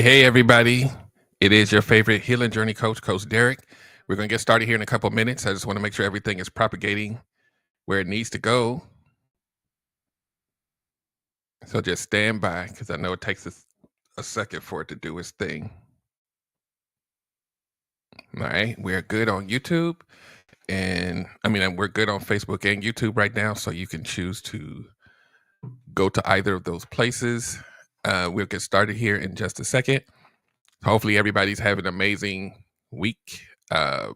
Hey, everybody. It is your favorite healing journey coach, Coach Derek. We're going to get started here in a couple of minutes. I just want to make sure everything is propagating where it needs to go. So just stand by because I know it takes a second for it to do its thing. All right. We're good on YouTube. We're good on Facebook and YouTube right now. So you can choose to go to either of those places. We'll get started here in just a second. Hopefully, everybody's having an amazing week. It's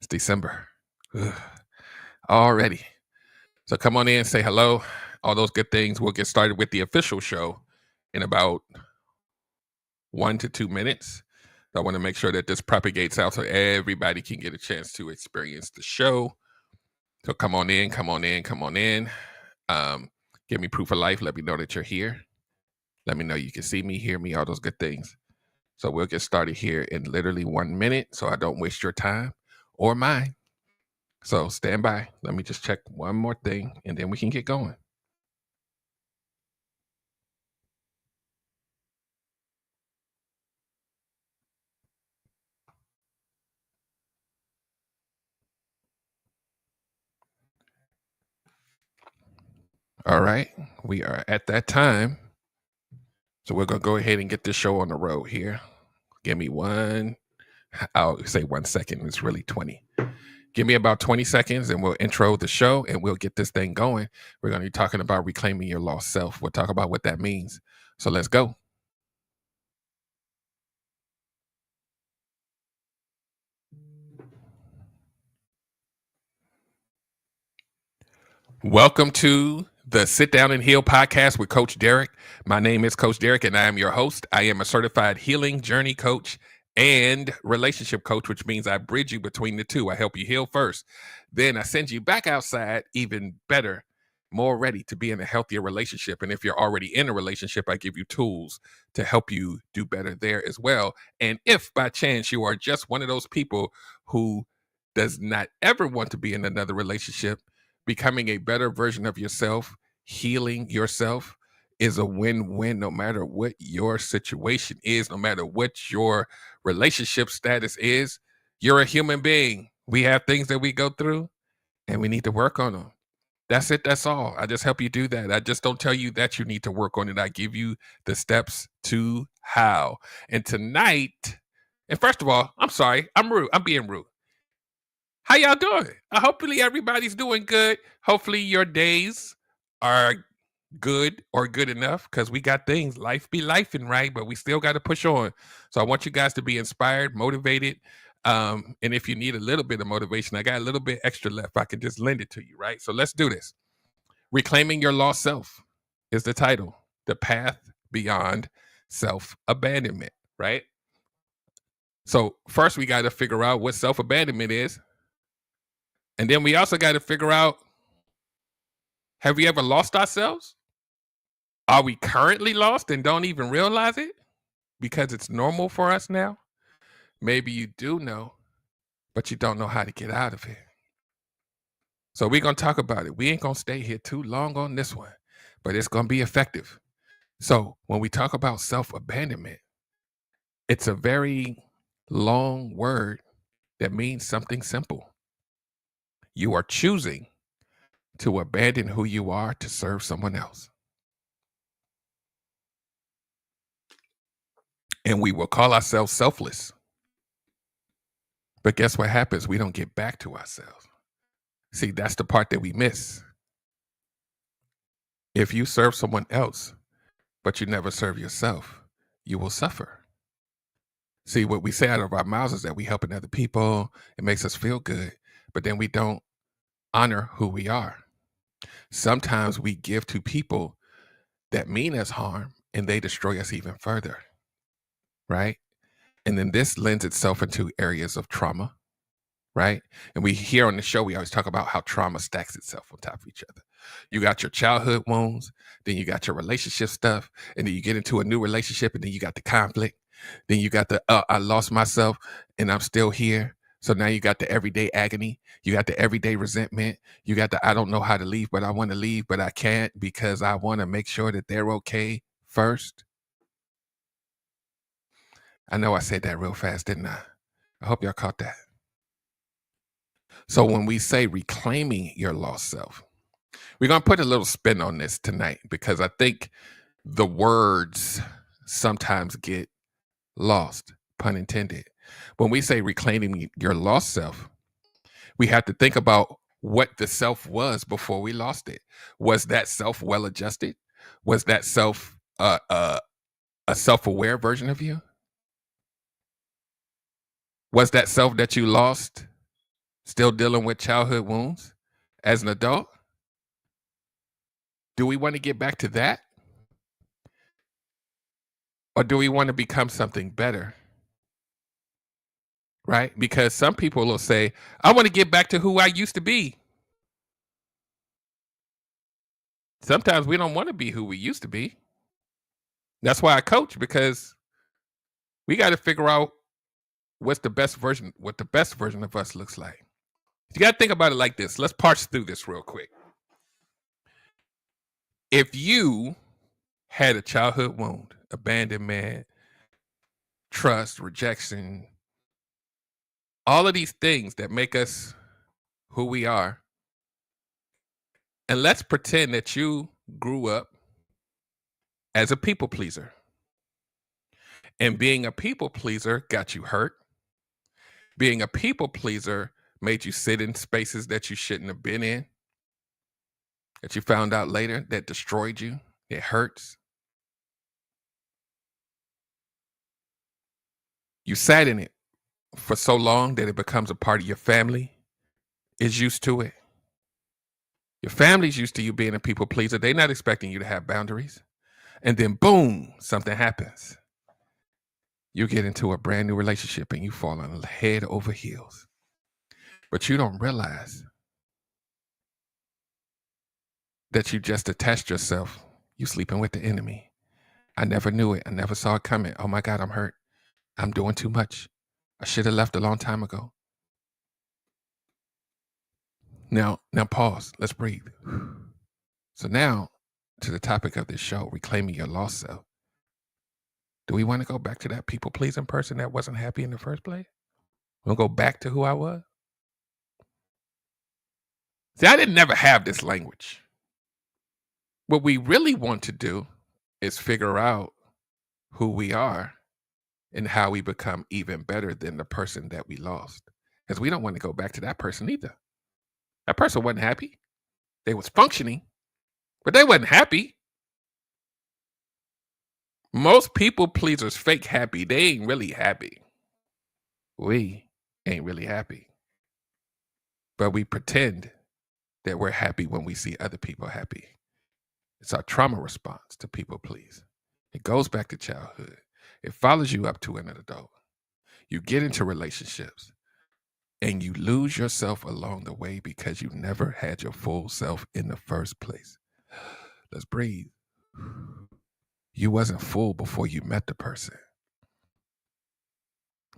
December. Ugh, already. So come on in, say hello, all those good things. We'll get started with the official show in about 1 to 2 minutes. So I want to make sure that this propagates out so everybody can get a chance to experience the show. So come on in. Give me proof of life. Let me know that you're here. Let me know you can see me, hear me, all those good things. So we'll get started here in literally 1 minute so I don't waste your time or mine. So stand by. Let me just check one more thing and then we can get going. All right. We are at that time. So we're going to go ahead and get this show on the road here. Give me I'll say 1 second. It's really 20. Give me about 20 seconds and we'll intro the show and we'll get this thing going. We're going to be talking about reclaiming your lost self. We'll talk about what that means. So let's go. Welcome to the Sit Down and Heal podcast with Coach Derek. My name is Coach Derek and I am your host. I am a certified healing journey coach and relationship coach, which means I bridge you between the two. I help you heal first. Then I send you back outside even better, more ready to be in a healthier relationship. And if you're already in a relationship, I give you tools to help you do better there as well. And if by chance you are just one of those people who does not ever want to be in another relationship, becoming a better version of yourself, healing yourself is a win-win no matter what your situation is, no matter what your relationship status is. You're a human being. We have things that we go through and we need to work on them. That's it. That's all. I just help you do that. I just don't tell you that you need to work on it. I give you the steps to how. And tonight, and first of all, I'm sorry, I'm rude. I'm being rude. How y'all doing? Hopefully everybody's doing good. Hopefully your days are good or good enough because we got things. Life be lifing, right? But we still got to push on. So I want you guys to be inspired, motivated. And if you need a little bit of motivation, I got a little bit extra left. I can just lend it to you, right? So let's do this. Reclaiming Your Lost Self is the title. The Path Beyond Self-Abandonment, right? So first we got to figure out what self-abandonment is. And then we also got to figure out, have we ever lost ourselves? Are we currently lost and don't even realize it because it's normal for us now? Maybe you do know, but you don't know how to get out of it. So we're going to talk about it. We ain't going to stay here too long on this one, but it's going to be effective. So when we talk about self-abandonment, it's a very long word that means something simple. You are choosing to abandon who you are to serve someone else. And we will call ourselves selfless. But guess what happens? We don't get back to ourselves. See, that's the part that we miss. If you serve someone else, but you never serve yourself, you will suffer. See, what we say out of our mouths is that we helping other people. It makes us feel good, but then we don't honor who we are. Sometimes we give to people that mean us harm and they destroy us even further, right? And then this lends itself into areas of trauma, right? And we here on the show, we always talk about how trauma stacks itself on top of each other. You got your childhood wounds, then you got your relationship stuff, and then you get into a new relationship, and then you got the conflict. Then you got the, I lost myself and I'm still here. So now you got the everyday agony. You got the everyday resentment. You got the, I don't know how to leave, but I want to leave, but I can't because I want to make sure that they're okay first. I know I said that real fast, didn't I? I hope y'all caught that. So when we say reclaiming your lost self, we're going to put a little spin on this tonight because I think the words sometimes get lost, pun intended. When we say reclaiming your lost self, we have to think about what the self was before we lost it. Was that self well adjusted? Was that self a self-aware version of you? Was that self that you lost still dealing with childhood wounds as an adult? Do we want to get back to that? Or do we want to become something better? Right? Because some people will say, I want to get back to who I used to be. Sometimes we don't want to be who we used to be. That's why I coach, because we got to figure out what the best version of us looks like. You got to think about it like this. Let's parse through this real quick. If you had a childhood wound, abandonment, trust, rejection, all of these things that make us who we are, and let's pretend that you grew up as a people pleaser, and being a people pleaser got you hurt. Being a people pleaser made you sit in spaces that you shouldn't have been in, that you found out later that destroyed you. It hurts. You sat in it for so long that it becomes a part of your family, is used to it. Your family's used to you being a people pleaser. They're not expecting you to have boundaries. And then boom, something happens. You get into a brand new relationship and you fall on head over heels. But you don't realize that you just attached yourself. You sleeping with the enemy. I never knew it. I never saw it coming. Oh my God, I'm hurt. I'm doing too much. I should have left a long time ago. Now pause. Let's breathe. So now to the topic of this show, reclaiming your lost self. Do we want to go back to that people pleasing person that wasn't happy in the first place? We'll go back to who I was? See, I didn't never have this language. What we really want to do is figure out who we are and how we become even better than the person that we lost. Because we don't want to go back to that person either. That person wasn't happy. They was functioning, but they wasn't happy. Most people pleasers fake happy. They ain't really happy. We ain't really happy. But we pretend that we're happy when we see other people happy. It's our trauma response to people please. It goes back to childhood. It follows you up to an adult. You get into relationships and you lose yourself along the way because you never had your full self in the first place. Let's breathe. You wasn't full before you met the person.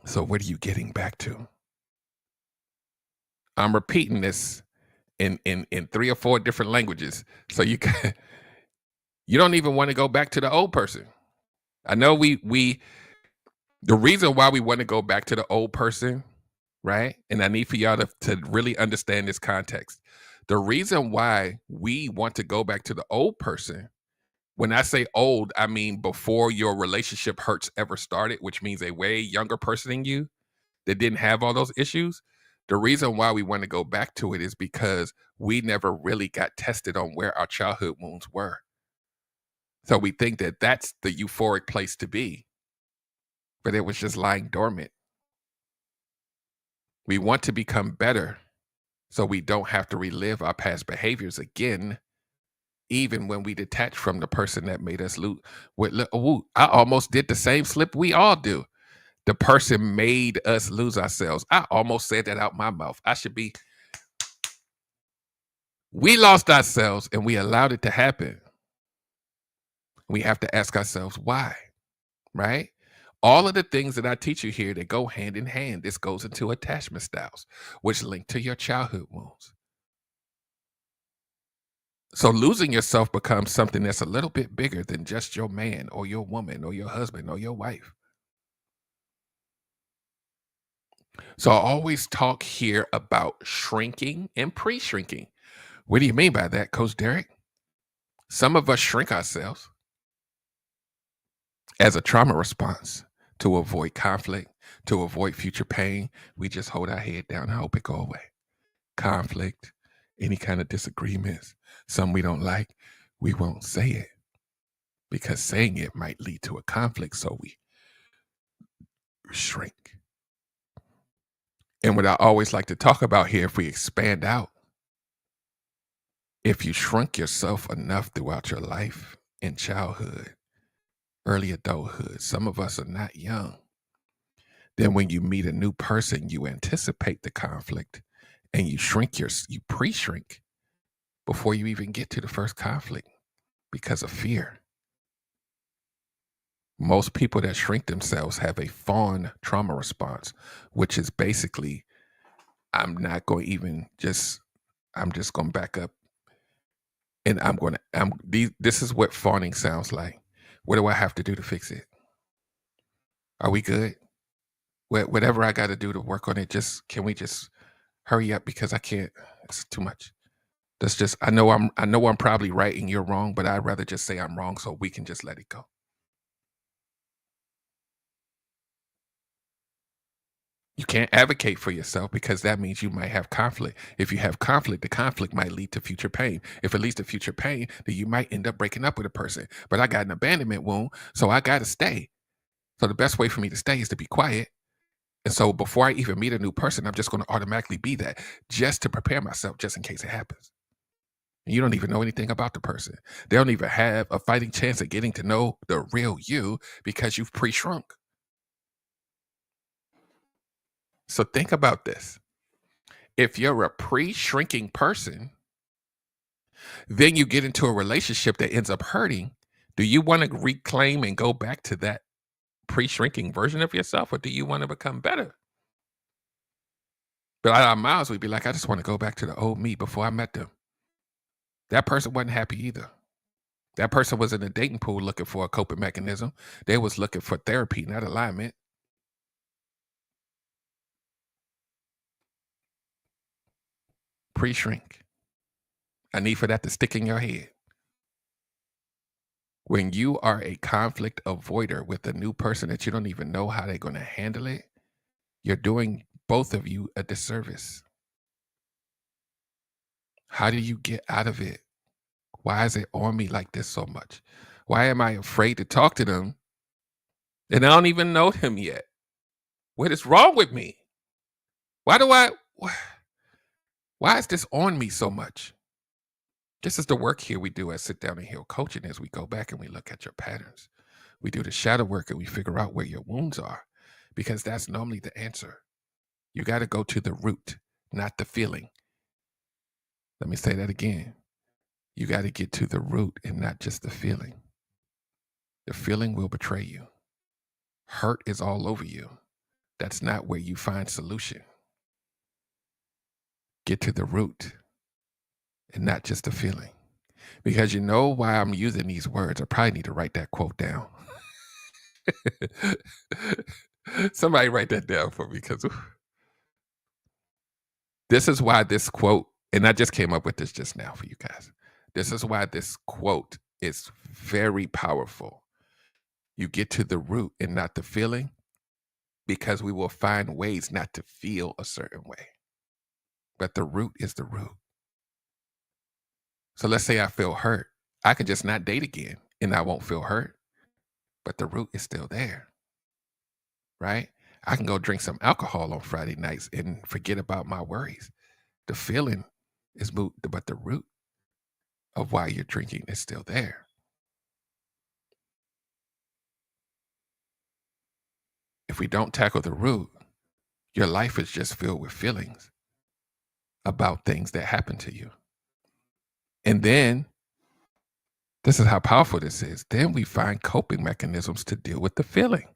So what are you getting back to? I'm repeating this in 3 or 4 different languages. So you don't even want to go back to the old person. I know the reason why we want to go back to the old person, right? And I need for y'all to really understand this context. The reason why we want to go back to the old person, when I say old, I mean before your relationship hurts ever started, which means a way younger person than you that didn't have all those issues. The reason why we want to go back to it is because we never really got tested on where our childhood wounds were. So we think that that's the euphoric place to be, but it was just lying dormant. We want to become better so we don't have to relive our past behaviors again, even when we detach from the person that made us lose. I almost did the same slip we all do. The person made us lose ourselves. I almost said that out my mouth. We lost ourselves and we allowed it to happen. We have to ask ourselves why, right? All of the things that I teach you here, they go hand in hand. This goes into attachment styles, which link to your childhood wounds. So losing yourself becomes something that's a little bit bigger than just your man or your woman or your husband or your wife. So I always talk here about shrinking and pre-shrinking. What do you mean by that, Coach Derek? Some of us shrink ourselves as a trauma response to avoid conflict, to avoid future pain. We just hold our head down and hope it go away. Conflict, any kind of disagreements, some we don't like, we won't say it because saying it might lead to a conflict. So we shrink. And what I always like to talk about here, if we expand out, if you shrunk yourself enough throughout your life in childhood, early adulthood, some of us are not young. Then when you meet a new person, you anticipate the conflict and you you pre-shrink before you even get to the first conflict because of fear. Most people that shrink themselves have a fawn trauma response, which is basically, I'm not going to even just, I'm just going to back up and this is what fawning sounds like. What do I have to do to fix it? Are we good? Whatever I got to do to work on it, can we just hurry up because I can't, it's too much. That's just, I know I'm probably right and you're wrong, but I'd rather just say I'm wrong so we can just let it go. You can't advocate for yourself because that means you might have conflict. If you have conflict, the conflict might lead to future pain. If it leads to future pain, then you might end up breaking up with a person. But I got an abandonment wound, so I got to stay. So the best way for me to stay is to be quiet. And so before I even meet a new person, I'm just going to automatically be that just to prepare myself just in case it happens. And you don't even know anything about the person. They don't even have a fighting chance of getting to know the real you because you've pre-shrunk. So think about this. If you're a pre-shrinking person, then you get into a relationship that ends up hurting. Do you want to reclaim and go back to that pre-shrinking version of yourself, or do you want to become better? But out of our mouths, we'd be like, I just want to go back to the old me before I met them. That person wasn't happy either. That person was in a dating pool looking for a coping mechanism. They was looking for therapy, not alignment. Pre-shrink. I need for that to stick in your head. When you are a conflict avoider with a new person that you don't even know how they're going to handle it, you're doing both of you a disservice. How do you get out of it? Why is it on me like this so much? Why am I afraid to talk to them and I don't even know them yet? What is wrong with me? Why is this on me so much? This is the work here we do at Sit Down and Heal Coaching as we go back and we look at your patterns. We do the shadow work and we figure out where your wounds are because that's normally the answer. You got to go to the root, not the feeling. Let me say that again. You got to get to the root and not just the feeling. The feeling will betray you. Hurt is all over you. That's not where you find solution. Get to the root and not just the feeling. Because you know why I'm using these words. I probably need to write that quote down. Somebody write that down for me because this is why this quote, and I just came up with this just now for you guys. This is why this quote is very powerful. You get to the root and not the feeling because we will find ways not to feel a certain way. But the root is the root. So let's say I feel hurt. I can just not date again and I won't feel hurt, but the root is still there, right? I can go drink some alcohol on Friday nights and forget about my worries. The feeling is moved, but the root of why you're drinking is still there. If we don't tackle the root, your life is just filled with feelings about things that happen to you. And then, this is how powerful this is. Then we find coping mechanisms to deal with the feeling.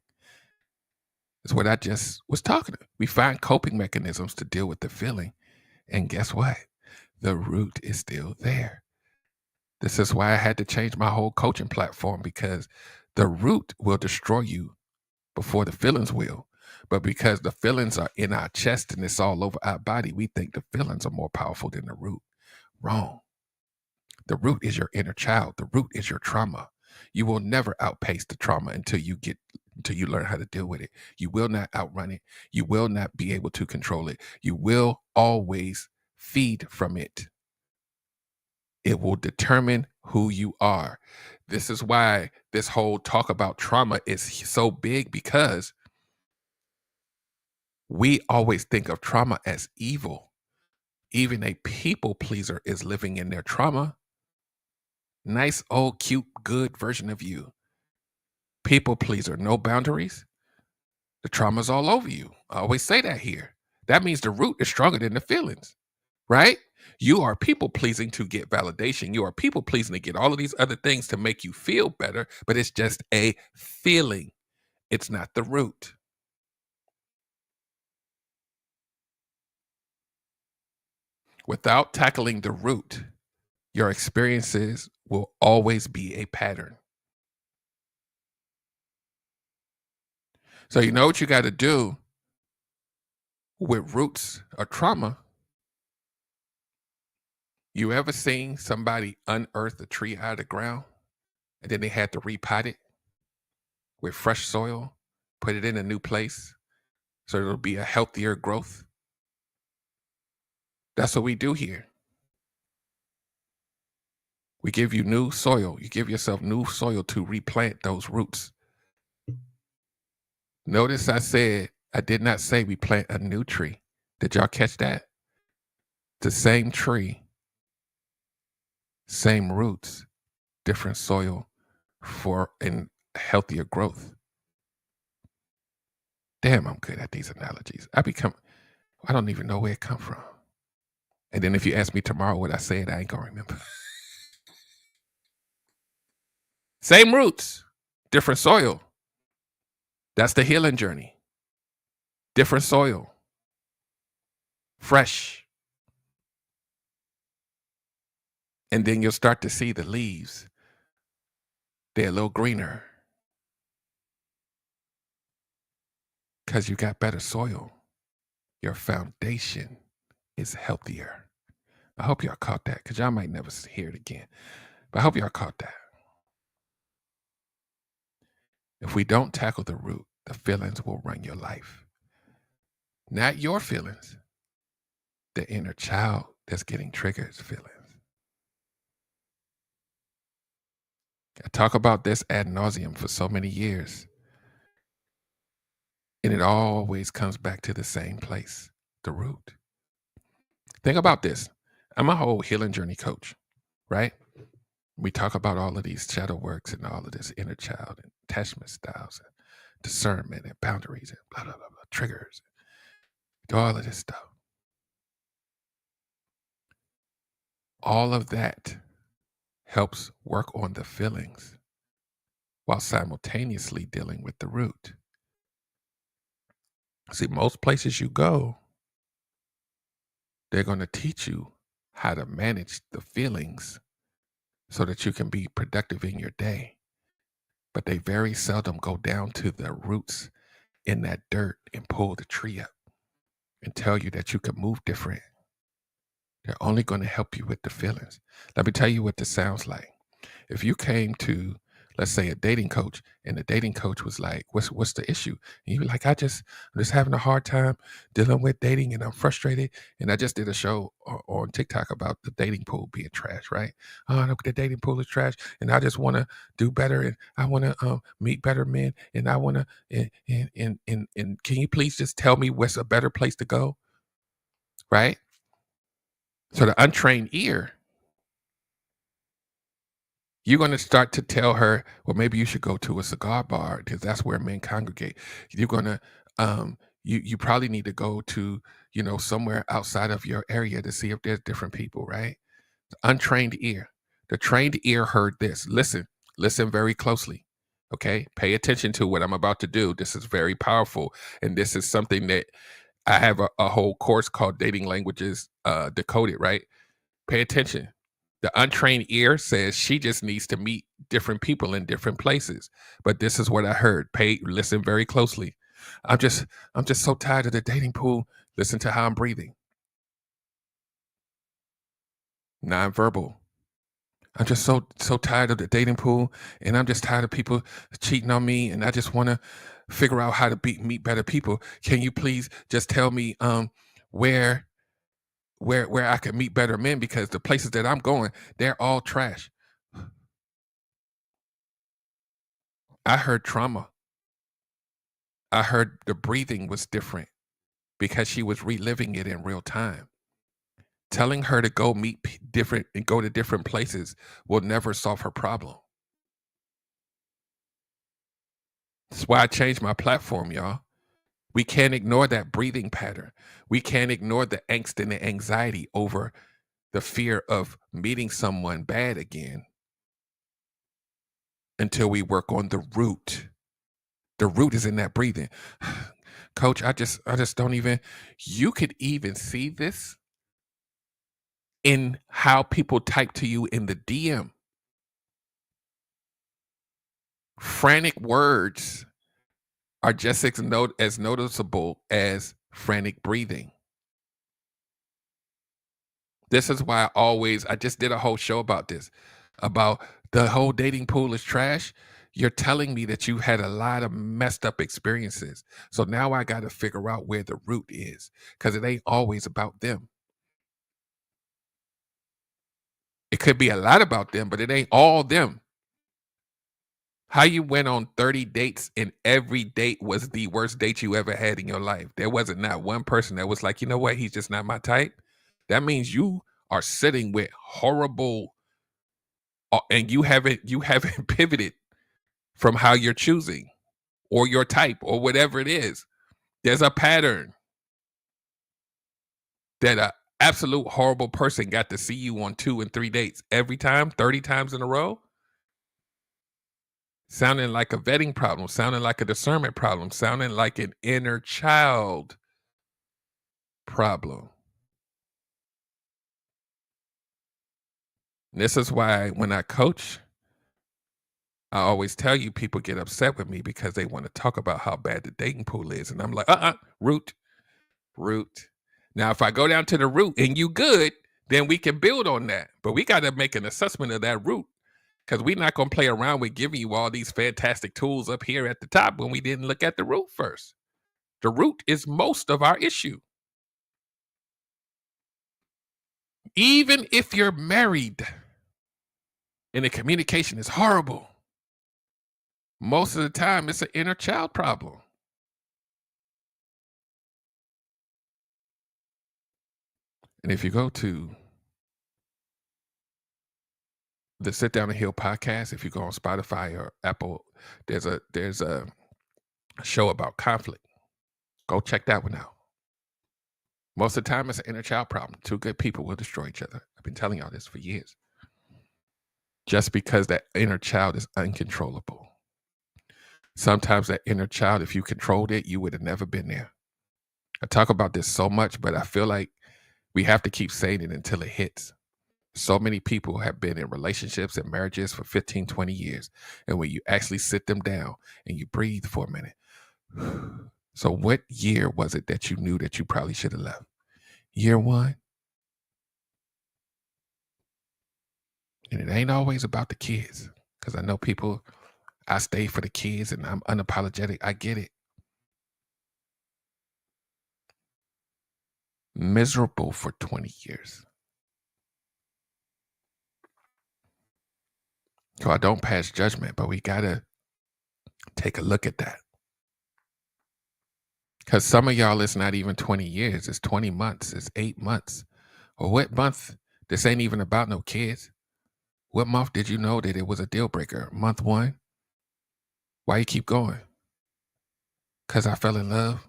It's what I just was talking about. We find coping mechanisms to deal with the feeling. And guess what? The root is still there. This is why I had to change my whole coaching platform because the root will destroy you before the feelings will. But because the feelings are in our chest and it's all over our body, we think the feelings are more powerful than the root. Wrong. The root is your inner child. The root is your trauma. You will never outpace the trauma until you learn how to deal with it. You will not outrun it. You will not be able to control it. You will always feed from it. It will determine who you are. This is why this whole talk about trauma is so big, because we always think of trauma as evil. Even a people pleaser is living in their trauma. Nice, old, cute, good version of you. People pleaser, no boundaries. The trauma's all over you. I always say that here. That means the root is stronger than the feelings, right? You are people pleasing to get validation. You are people pleasing to get all of these other things to make you feel better, but it's just a feeling. It's not the root. Without tackling the root, your experiences will always be a pattern. So you know what you got to do with roots or trauma. You ever seen somebody unearth a tree out of the ground and then they had to repot it with fresh soil, put it in a new place so it'll be a healthier growth? That's what we do here. We give you new soil. You give yourself new soil to replant those roots. Notice I did not say we plant a new tree. Did y'all catch that? The same tree, same roots, different soil for a healthier growth. Damn, I'm good at these analogies. I don't even know where it come from. And then if you ask me tomorrow what I said, I ain't gonna remember. Same roots, different soil. That's the healing journey. Different soil. Fresh. And then you'll start to see the leaves. They're a little greener because you got better soil. Your foundation is healthier. I hope y'all caught that, because y'all might never hear it again. But I hope y'all caught that. If we don't tackle the root, the feelings will run your life. Not your feelings. The inner child that's getting triggered feelings. I talk about this ad nauseum for so many years. And it always comes back to the same place, the root. Think about this. I'm a whole healing journey coach, right? We talk about all of these shadow works and all of this inner child and attachment styles and discernment and boundaries and blah, blah, blah, blah, triggers, all of this stuff. All of that helps work on the feelings while simultaneously dealing with the root. See, most places you go, they're going to teach you how to manage the feelings so that you can be productive in your day. But they very seldom go down to the roots in that dirt and pull the tree up and tell you that you can move different. They're only going to help you with the feelings. Let me tell you what this sounds like. If you came to, let's say, a dating coach, and the dating coach was like, what's the issue? And you're like, I'm just having a hard time dealing with dating, and I'm frustrated. And I just did a show on TikTok about the dating pool being trash, right? Oh, the dating pool is trash, and I just want to do better, and I want to meet better men, and I want to, and can you please just tell me what's a better place to go, right? So the untrained ear, you're going to start to tell her, well, maybe you should go to a cigar bar because that's where men congregate. You're going to, you probably need to go to, somewhere outside of your area to see if there's different people, right? The untrained ear. The trained ear heard this. Listen very closely. Okay. Pay attention to what I'm about to do. This is very powerful. And this is something that I have a whole course called Dating Languages Decoded, right? Pay attention. The untrained ear says she just needs to meet different people in different places. But this is what I heard. Listen very closely. I'm just I'm just so tired of the dating pool. Listen to how I'm breathing. Nonverbal. I'm just so tired of the dating pool, and I'm just tired of people cheating on me, and I just want to figure out how to meet better people. Can you please just tell me where where I can meet better men, because the places that I'm going, they're all trash. I heard trauma. I heard the breathing was different because she was reliving it in real time. Telling her to go meet different and go to different places will never solve her problem. That's why I changed my platform, y'all. We can't ignore that breathing pattern. We can't ignore the angst and the anxiety over the fear of meeting someone bad again until we work on the root. The root is in that breathing. Coach, I just don't even, you could even see this in how people type to you in the DM. Frantic words are just as noticeable as frantic breathing. This is why I just did a whole show about this, about the whole dating pool is trash. You're telling me that you had a lot of messed up experiences. So now I got to figure out where the root is, because it ain't always about them. It could be a lot about them, but it ain't all them. How you went on 30 dates and every date was the worst date you ever had in your life? There wasn't not one person that was like, you know what, he's just not my type. That means you are sitting with horrible, and you haven't pivoted from how you're choosing or your type or whatever it is. There's a pattern that a absolute horrible person got to see you on 2 and 3 dates every time, 30 times in a row. Sounding like a vetting problem, sounding like a discernment problem, sounding like an inner child problem. And this is why when I coach, I always tell you people get upset with me because they want to talk about how bad the dating pool is. And I'm like, root, root. Now, if I go down to the root and you good, then we can build on that. But we got to make an assessment of that root, because we're not going to play around with giving you all these fantastic tools up here at the top when we didn't look at the root first. The root is most of our issue. Even if you're married and the communication is horrible, most of the time it's an inner child problem. And if you go to the Sit Down and Heal podcast, if you go on Spotify or Apple, there's a show about conflict. Go check that one out. Most of the time it's an inner child problem. Two good people will destroy each other. I've been telling y'all this for years. Just because that inner child is uncontrollable. Sometimes that inner child, if you controlled it, you would have never been there. I talk about this so much, but I feel like we have to keep saying it until it hits. So many people have been in relationships and marriages for 15, 20 years. And when you actually sit them down and you breathe for a minute. So what year was it that you knew that you probably should have left? Year one? And it ain't always about the kids. Because I know people, I stay for the kids and I'm unapologetic. I get it. Miserable for 20 years. So I don't pass judgment, but we got to take a look at that. Because some of y'all, it's not even 20 years. It's 20 months. It's 8 months. Or what month? This ain't even about no kids. What month did you know that it was a deal breaker? Month one? Why you keep going? Because I fell in love?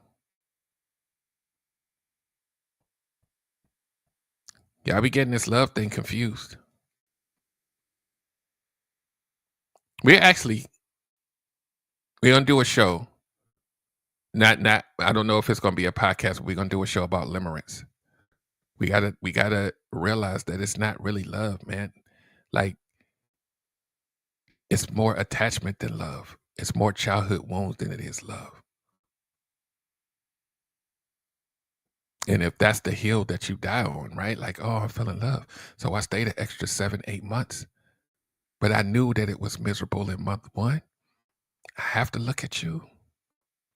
Y'all be getting this love thing confused. We're going to do a show. Not, I don't know if it's going to be a podcast, but we're going to do a show about limerence. We gotta realize that it's not really love, man. Like, it's more attachment than love. It's more childhood wounds than it is love. And if that's the hill that you die on, right? Like, oh, I fell in love. So I stayed an extra 7, 8 months. But I knew that it was miserable in month 1. I have to look at you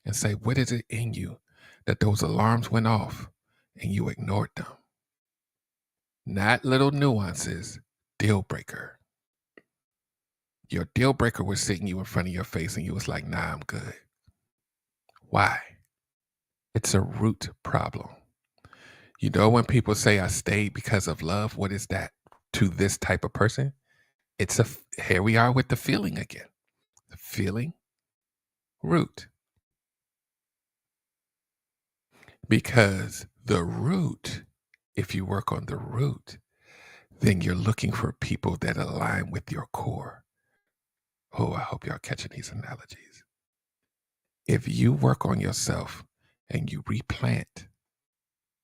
and say, what is it in you that those alarms went off and you ignored them? Not little nuances, deal breaker. Your deal breaker was sitting you in front of your face and you was like, nah, I'm good. Why? It's a root problem. You know, when people say I stayed because of love, what is that to this type of person? Here we are with the feeling again. The feeling root. Because the root, if you work on the root, then you're looking for people that align with your core. Oh, I hope y'all catching these analogies. If you work on yourself and you replant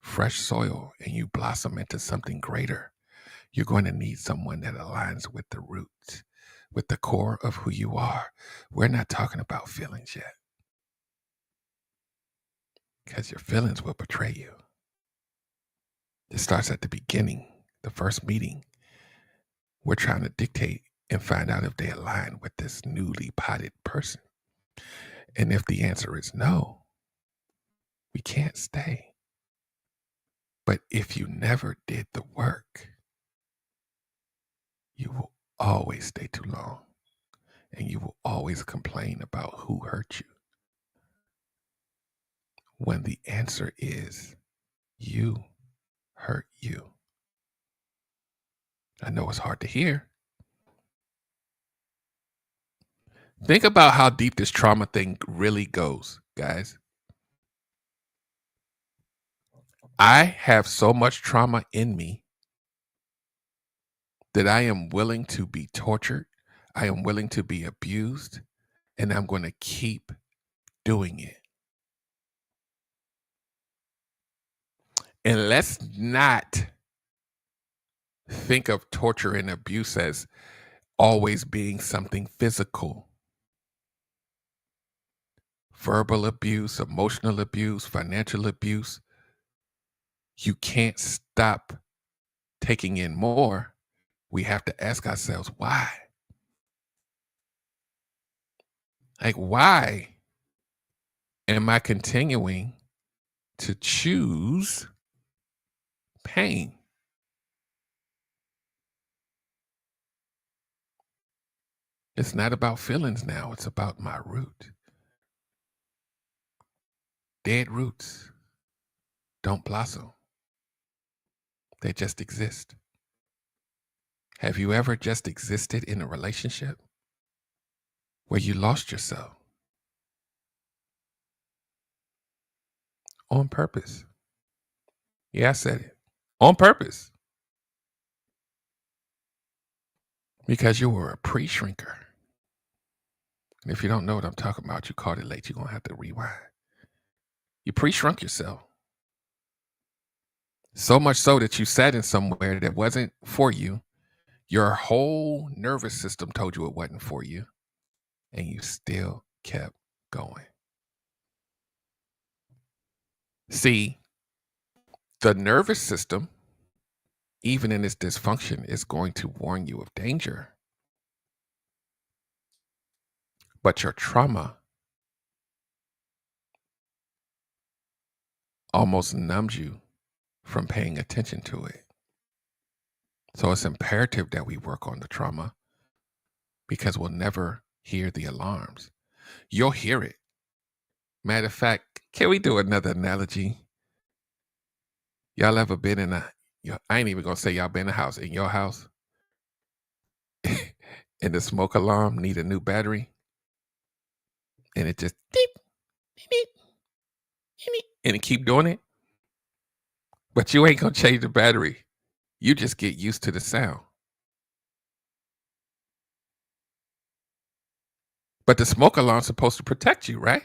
fresh soil and you blossom into something greater, you're going to need someone that aligns with the roots, with the core of who you are. We're not talking about feelings yet, because your feelings will betray you. It starts at the beginning, the first meeting. We're trying to dictate and find out if they align with this newly potted person. And if the answer is no, we can't stay. But if you never did the work, you will always stay too long. And you will always complain about who hurt you. When the answer is you hurt you. I know it's hard to hear. Think about how deep this trauma thing really goes, guys. I have so much trauma in me that I am willing to be tortured. I am willing to be abused, and I'm going to keep doing it. And let's not think of torture and abuse as always being something physical. Verbal abuse, emotional abuse, financial abuse. You can't stop taking in more. We have to ask ourselves, why? Like, why am I continuing to choose pain? It's not about feelings now. It's about my root. Dead roots don't blossom. They just exist. Have you ever just existed in a relationship where you lost yourself on purpose? Yeah, I said it. On purpose. Because you were a pre-shrinker. And if you don't know what I'm talking about, you caught it late. You're going to have to rewind. You pre-shrunk yourself. So much so that you sat in somewhere that wasn't for you. Your whole nervous system told you it wasn't for you. And you still kept going. See, the nervous system, even in its dysfunction, is going to warn you of danger. But your trauma almost numbs you from paying attention to it. So it's imperative that we work on the trauma, because we'll never hear the alarms. You'll hear it. Matter of fact, can we do another analogy? Y'all ever been in I ain't even gonna say y'all been in a house, in your house, and the smoke alarm need a new battery, and it just beep, beep, beep, beep, beep, and it keep doing it, but you ain't gonna change the battery. You just get used to the sound. But the smoke alarm's supposed to protect you, right?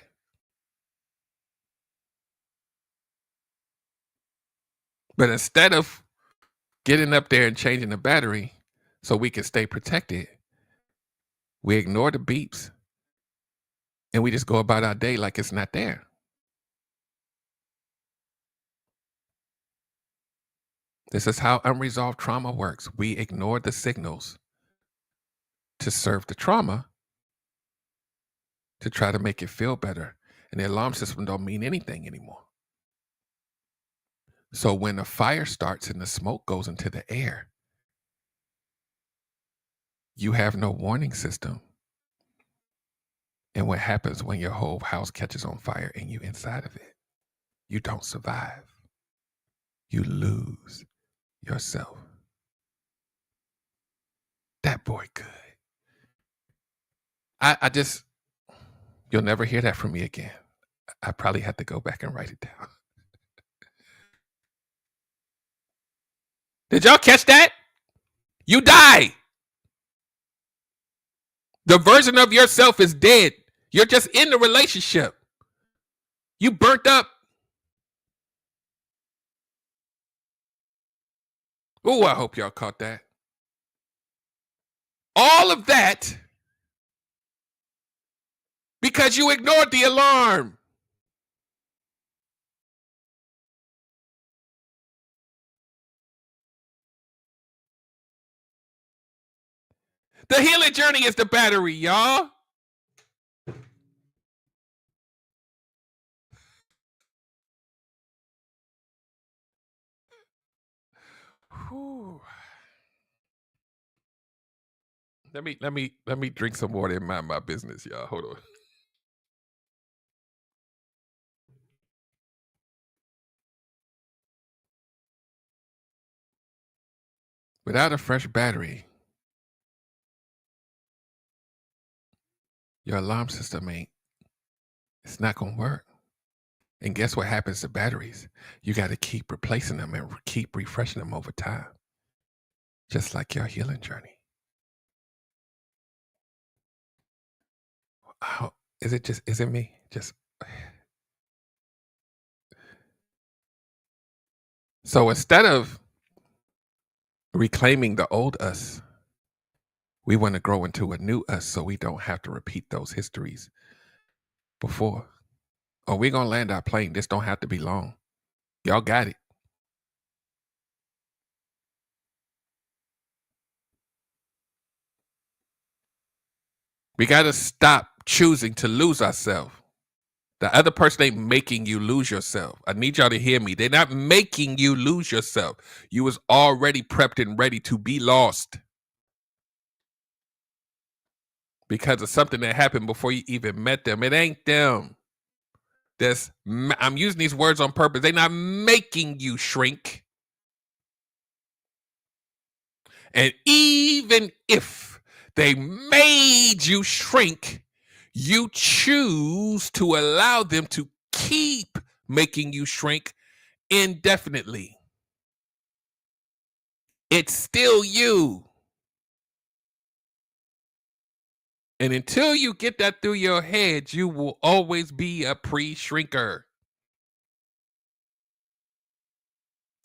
But instead of getting up there and changing the battery so we can stay protected, we ignore the beeps and we just go about our day like it's not there. This is how unresolved trauma works. We ignore the signals to serve the trauma to try to make it feel better. And the alarm system don't mean anything anymore. So when the fire starts and the smoke goes into the air, you have no warning system. And what happens when your whole house catches on fire and you inside of it? You don't survive. You lose yourself. That boy good. I just, you'll never hear that from me again. I probably had to go back and write it down. Did y'all catch that? You die. The version of yourself is dead. You're just in the relationship. You burnt up. Oh, I hope y'all caught that. All of that because you ignored the alarm. The healing journey is the battery, y'all. Whew. Let me drink some water and mind my business, y'all. Hold on. Without a fresh battery, your alarm system it's not gonna work. And guess what happens to batteries? You got to keep replacing them and keep refreshing them over time. Just like your healing journey. How, is it me? So instead of reclaiming the old us, we want to grow into a new us so we don't have to repeat those histories before. Oh, we're going to land our plane. This don't have to be long. Y'all got it. We got to stop choosing to lose ourselves. The other person ain't making you lose yourself. I need y'all to hear me. They're not making you lose yourself. You was already prepped and ready to be lost because of something that happened before you even met them. It ain't them. I'm using these words on purpose. They're not making you shrink. And even if they made you shrink, you choose to allow them to keep making you shrink indefinitely. It's still you. And until you get that through your head, you will always be a pre-shrinker.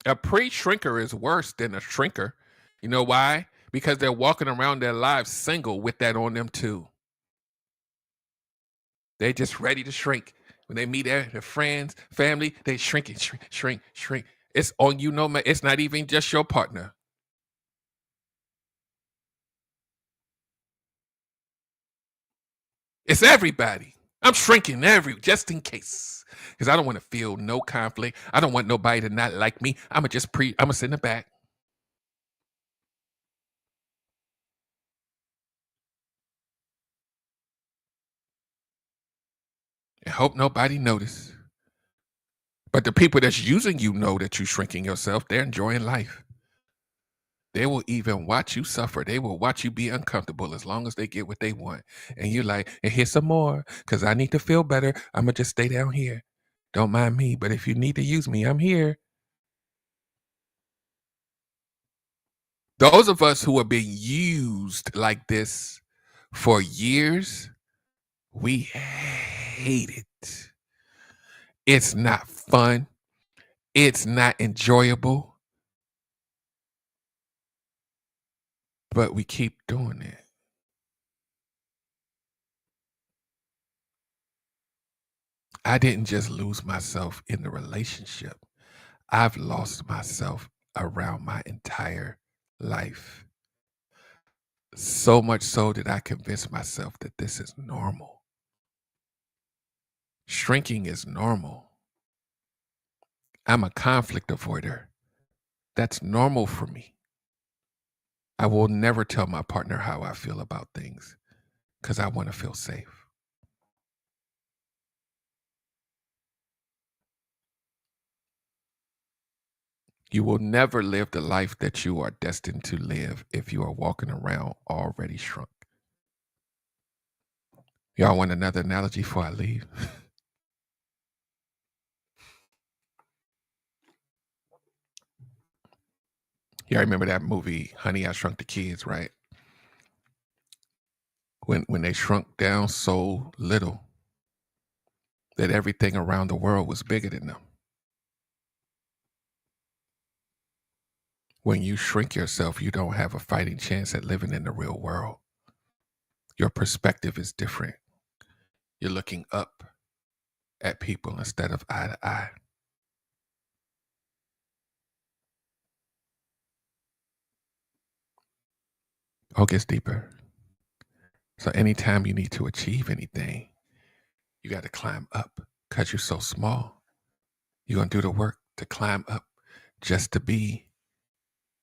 A pre-shrinker is worse than a shrinker. You know why? Because they're walking around their lives single with that on them too. They're just ready to shrink. When they meet their friends, family, they shrink. It's on you, no man. It's not even just your partner. It's everybody. I'm shrinking just in case. Because I don't want to feel no conflict. I don't want nobody to not like me. I'ma sit in the back. And hope nobody notice. But the people that's using you know that you're shrinking yourself. They're enjoying life. They will even watch you suffer. They will watch you be uncomfortable as long as they get what they want. And you're like, and here's some more because I need to feel better. I'm going to just stay down here. Don't mind me. But if you need to use me, I'm here. Those of us who have been used like this for years, we hate it. It's not fun. It's not enjoyable. But we keep doing it. I didn't just lose myself in the relationship. I've lost myself around my entire life. So much so that I convinced myself that this is normal. Shrinking is normal. I'm a conflict avoider. That's normal for me. I will never tell my partner how I feel about things because I want to feel safe. You will never live the life that you are destined to live if you are walking around already shrunk. Y'all want another analogy before I leave? Y'all remember that movie, Honey, I Shrunk the Kids, right? When they shrunk down so little that everything around the world was bigger than them. When you shrink yourself, you don't have a fighting chance at living in the real world. Your perspective is different. You're looking up at people instead of eye to eye. Oh, gets deeper. So anytime you need to achieve anything, you got to climb up because you're so small. You're going to do the work to climb up just to be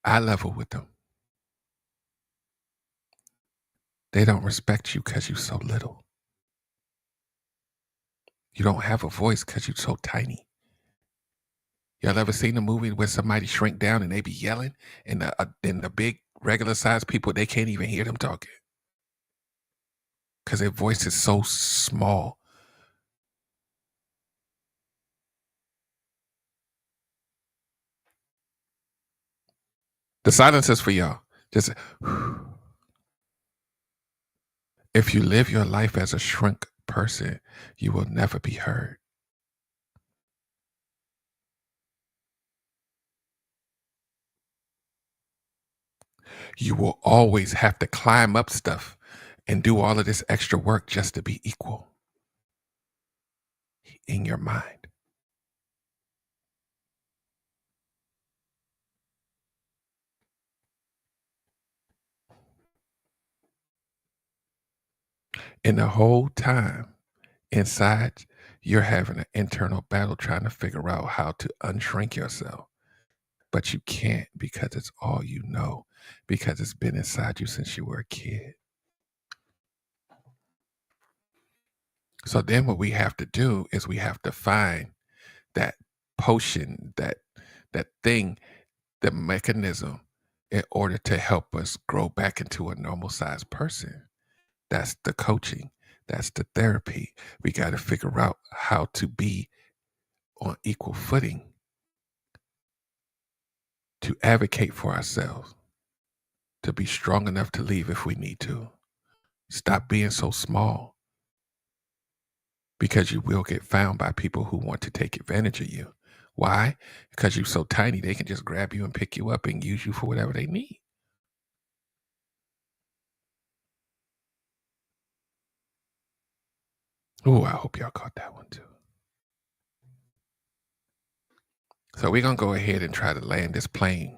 eye level with them. They don't respect you because you're so little. You don't have a voice because you're so tiny. Y'all ever seen a movie where somebody shrink down and they be yelling and the big regular sized people, they can't even hear them talking because their voice is so small. The silence is for y'all. Just if you live your life as a shrunk person, you will never be heard. You will always have to climb up stuff and do all of this extra work just to be equal in your mind. And the whole time inside, you're having an internal battle trying to figure out how to unshrink yourself. But you can't because it's all you know, because it's been inside you since you were a kid. So then what we have to do is we have to find that potion, that thing, the mechanism in order to help us grow back into a normal sized person. That's the coaching. That's the therapy. We got to figure out how to be on equal footing to advocate for ourselves, to be strong enough to leave if we need to. Stop being so small because you will get found by people who want to take advantage of you. Why? Because you're so tiny, they can just grab you and pick you up and use you for whatever they need. Oh, I hope y'all caught that one too. So we're going to go ahead and try to land this plane.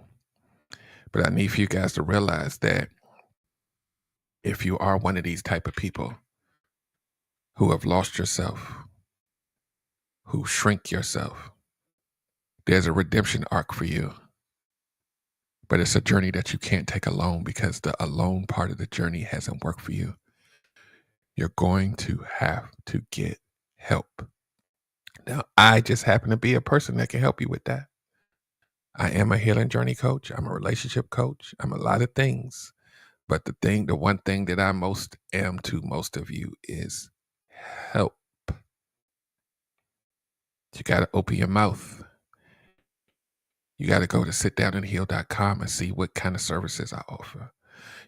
But I need for you guys to realize that if you are one of these type of people who have lost yourself, who shrink yourself, there's a redemption arc for you. But it's a journey that you can't take alone because the alone part of the journey hasn't worked for you. You're going to have to get help. Now, I just happen to be a person that can help you with that. I am a healing journey coach. I'm a relationship coach. I'm a lot of things. But the one thing that I most am to most of you is help. You got to open your mouth. You got to go to sitdownandheal.com and see what kind of services I offer.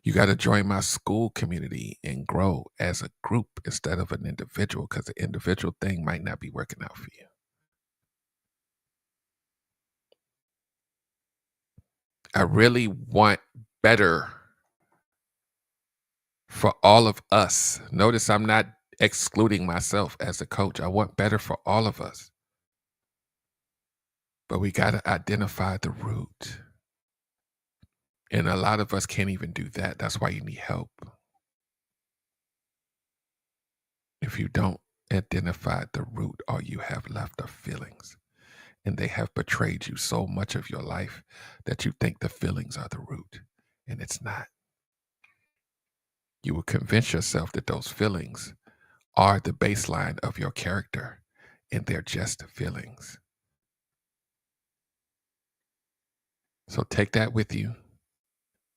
You got to join my school community and grow as a group instead of an individual because the individual thing might not be working out for you. I really want better for all of us. Notice I'm not excluding myself as a coach. I want better for all of us. But we got to identify the root. And a lot of us can't even do that. That's why you need help. If you don't identify the root, all you have left are feelings. And they have betrayed you so much of your life that you think the feelings are the root. And it's not. You will convince yourself that those feelings are the baseline of your character, and they're just feelings. So take that with you.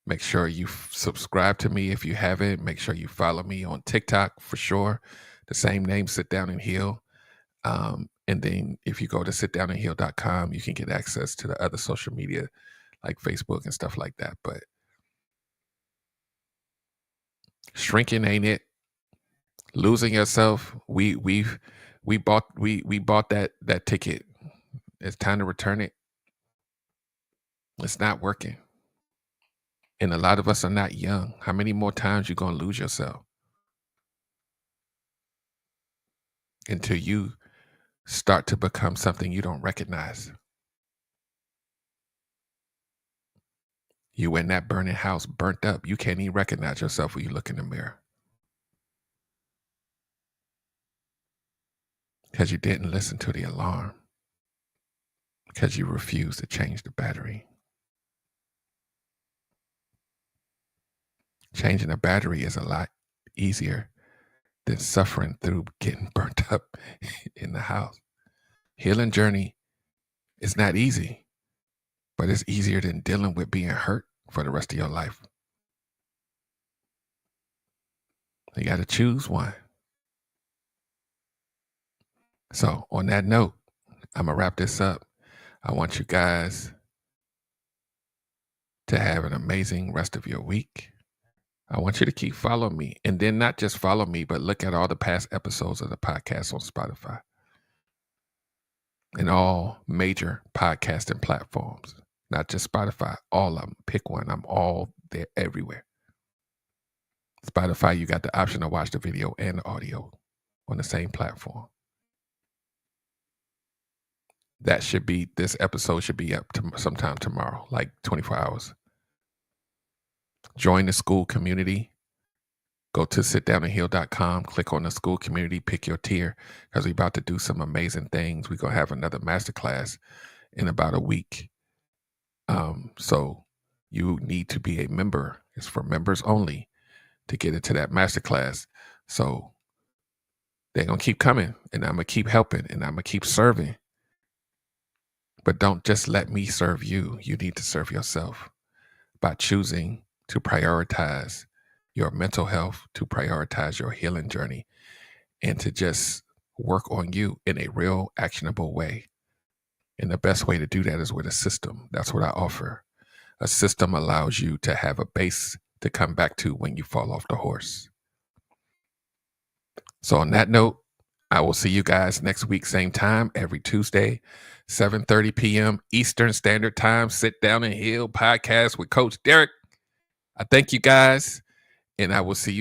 Make sure you subscribe to me if you haven't. Make sure you follow me on TikTok for sure. The same name, Sit Down and Heal. And then if you go to sitdownandheal.com, you can get access to the other social media like Facebook and stuff like that. But shrinking ain't it. Losing yourself, we bought that ticket. It's time to return it. It's not working. And a lot of us are not young. How many more times you gonna lose yourself until you start to become something you don't recognize? You in that burning house, burnt up. You can't even recognize yourself when you look in the mirror. Because you didn't listen to the alarm. Because you refused to change the battery. Changing a battery is a lot easier than suffering through getting burnt up in the house. Healing journey is not easy, but it's easier than dealing with being hurt for the rest of your life. You got to choose one. So on that note, I'm going to wrap this up. I want you guys to have an amazing rest of your week. I want you to keep following me, and then not just follow me, but look at all the past episodes of the podcast on Spotify and all major podcasting platforms, not just Spotify, all of them. Pick one. I'm all there everywhere. Spotify, you got the option to watch the video and the audio on the same platform. This episode should be up to sometime tomorrow, like 24 hours. Join the school community. Go to sitdownandheal.com, click on the school community, pick your tier, because we're about to do some amazing things. We're going to have another masterclass in about a week. So you need to be a member. It's for members only to get into that masterclass. So they're going to keep coming, and I'm going to keep helping, and I'm going to keep serving. But don't just let me serve you. You need to serve yourself by choosing to prioritize your mental health, to prioritize your healing journey, and to just work on you in a real actionable way. And the best way to do that is with a system. That's what I offer. A system allows you to have a base to come back to when you fall off the horse. So on that note, I will see you guys next week, same time, every Tuesday, 7:30 p.m. Eastern Standard Time. Sit Down and Heal podcast with Coach Derek. I thank you guys, and I will see you.